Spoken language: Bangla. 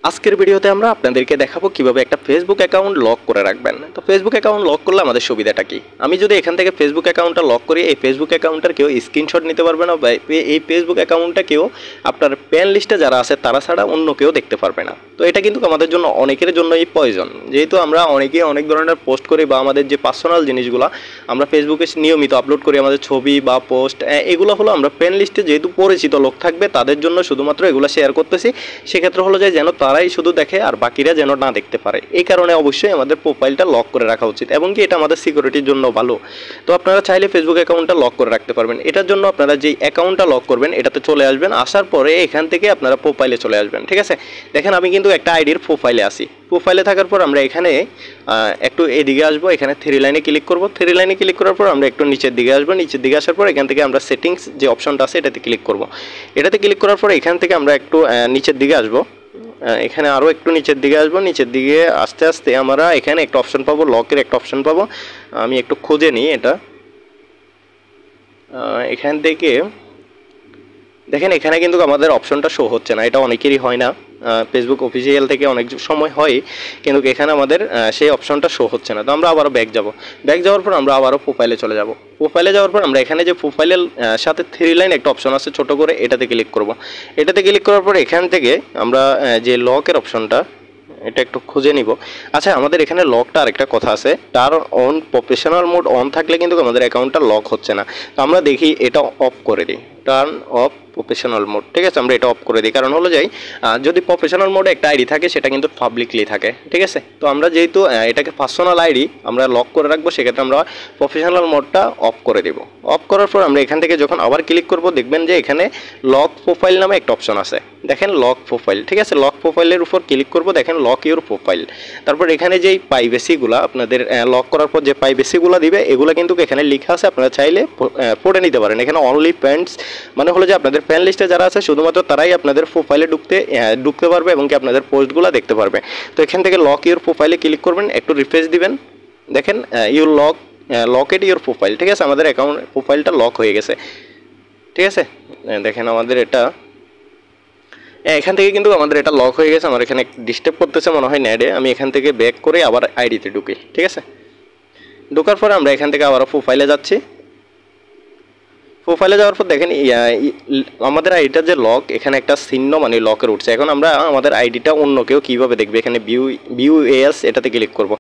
আজকের ভিডিওতে আমরা আপনাদেরকে দেখাবো কিভাবে একটা ফেসবুক অ্যাকাউন্ট লক করে রাখবেন। তো ফেসবুক অ্যাকাউন্ট লক করলে আমাদের সুবিধাটা কি? আমি যদি এখান থেকে ফেসবুক অ্যাকাউন্টটা লক করি, এই ফেসবুক অ্যাকাউন্টটার কেউ স্ক্রিনশট নিতে পারবে না বা এই ফেসবুক অ্যাকাউন্টটা কেউ আপনার প্যান লিস্টে যারা আছে তারা ছাড়া অন্য কেউ দেখতে পারবে না। তো এটা কিন্তু আমাদের জন্য অনেকের জন্যই প্রয়োজন, যেহেতু আমরা অনেকেই অনেক ধরনের পোস্ট করি বা আমাদের যে পার্সোনাল জিনিসগুলো আমরা ফেসবুকে নিয়মিত আপলোড করি, আমাদের ছবি বা পোস্ট, এগুলো হলো আমরা প্যান লিস্টে যেহেতু পরিচিত লোক থাকবে তাদের জন্য শুধুমাত্র এগুলো শেয়ার করতেছি। সেক্ষেত্রে হলো যে যেন তারাই শুধু দেখে আর বাকিরা যেন না দেখতে পারে, এই কারণে অবশ্যই আমাদের প্রোফাইলটা লক করে রাখা উচিত এবং কি এটা আমাদের সিকিউরিটির জন্য ভালো। তো আপনারা চাইলে ফেসবুক অ্যাকাউন্টটা লক করে রাখতে পারবেন। এটার জন্য আপনারা যেই অ্যাকাউন্টটা লক করবেন এটাতে চলে আসবেন, আসার পরে এখান থেকে আপনারা প্রোফাইলে চলে আসবেন। ঠিক আছে, দেখেন আমি কিন্তু একটা আইডির প্রোফাইলে আসি। প্রোফাইলে থাকার পর আমরা এখানে একটু এদিকে আসবো, এখানে থ্রি লাইনে ক্লিক করব। থ্রি লাইনে ক্লিক করার পর আমরা একটু নিচের দিকে আসবো। নিচের দিকে আসার পর এখান থেকে আমরা সেটিংস যে অপশনটা আছে এটাতে ক্লিক করব। এটাতে ক্লিক করার পর এখান থেকে আমরা একটু নিচের দিকে আসবো, এখানে আরও একটু নিচের দিকে আসবো। নিচের দিকে আস্তে আস্তে আমরা এখানে একটা অপশন পাবো, লকের একটা অপশন পাবো। আমি একটু খুঁজে নিই এটা। এখান থেকে দেখেন এখানে কিন্তু আমাদের অপশনটা শো হচ্ছে না, এটা অনেকেরই হয় না। ফেসবুক অফিসিয়াল থেকে অনেক সময় হয়, কিন্তু এখানে আমাদের সেই অপশনটা শো হচ্ছে না। তো আমরা আবারও ব্যাক যাব। ব্যাক যাওয়ার পর আমরা আবারও প্রোফাইলে চলে যাব। প্রোফাইলে যাওয়ার পর আমরা এখানে যে প্রোফাইলের সাথে থ্রি লাইন একটা অপশন আছে ছোট করে, এটাতে ক্লিক করব। এটাতে ক্লিক করার পর এখান থেকে আমরা যে লকের অপশনটা এটা একটু খুঁজে নিব। আচ্ছা, আমাদের এখানে লকটা আরেকটা কথা আছে, turn on professional mode on থাকলে কিন্তু আমাদের অ্যাকাউন্টটা লক হচ্ছে না। তো আমরা দেখি এটা অফ করে দিই, টার্ন অফ প্রফেশনাল মোড। ঠিক আছে, আমরা এটা অফ করে দিই। কারণ হলো যাই যদি প্রফেশনাল মোডে একটা আইডি থাকে সেটা কিন্তু পাবলিকলি থাকে। ঠিক আছে, তো আমরা যেহেতু এটাকে পার্সোনাল আইডি আমরা লক করে রাখবো, সেক্ষেত্রে আমরা প্রফেশনাল মোডটা অফ করে দেব। অফ করার পর আমরা এখান থেকে যখন আবার ক্লিক করব দেখবেন যে এখানে লক প্রোফাইল নামে একটা অপশন আছে, দেখেন লক প্রোফাইল। ঠিক আছে, লক প্রোফাইলের উপর ক্লিক করব, দেখেন লক ইউর প্রোফাইল। তারপর এখানে যেই প্রাইভেসিগুলো আপনাদের লক করার পর যে প্রাইভেসিগুলো দিবে এগুলো কিন্তু এখানে লেখা আছে, আপনারা চাইলে পড়ে নিতে পারেন। এখানে অনলি ফ্রেন্ডস মানে হলো যে আপনাদের ফ্রেন্ড লিস্টে যারা আছে শুধুমাত্র তারাই আপনাদের প্রোফাইলে ঢুকতে পারবে এবং কি আপনাদের পোস্টগুলো দেখতে পারবে। তো এখান থেকে লক ইউর প্রোফাইলে ক্লিক করবেন, একটু রিফ্রেশ দিবেন, দেখেন ইউর লকেট ইউর প্রোফাইল। ঠিক আছে, আমাদের অ্যাকাউন্ট প্রোফাইলটা লক হয়ে গেছে। ঠিক আছে, দেখেন আমাদের এটা এখান থেকে কিন্তু আমাদের এটা লক হয়ে গেছে। আমার এখানে ডিস্টার্ব করতেছে মনে হয় নেটে, আমি এখান থেকে ব্যাক করে আবার আইডিতে ঢুকি। ঠিক আছে, ঢোকার পরে আমরা এখান থেকে আবার প্রোফাইলে যাচ্ছি। প্রোফাইলে যাওয়ার পর দেখেন আমাদের আইডিটা যে লক, এখানে একটা চিহ্ন মানে লকের উঠছে। এখন আমরা আমাদের আইডিটা অন্য কেউ কীভাবে দেখবে, এখানে ভিউ এস এটাতে ক্লিক করব।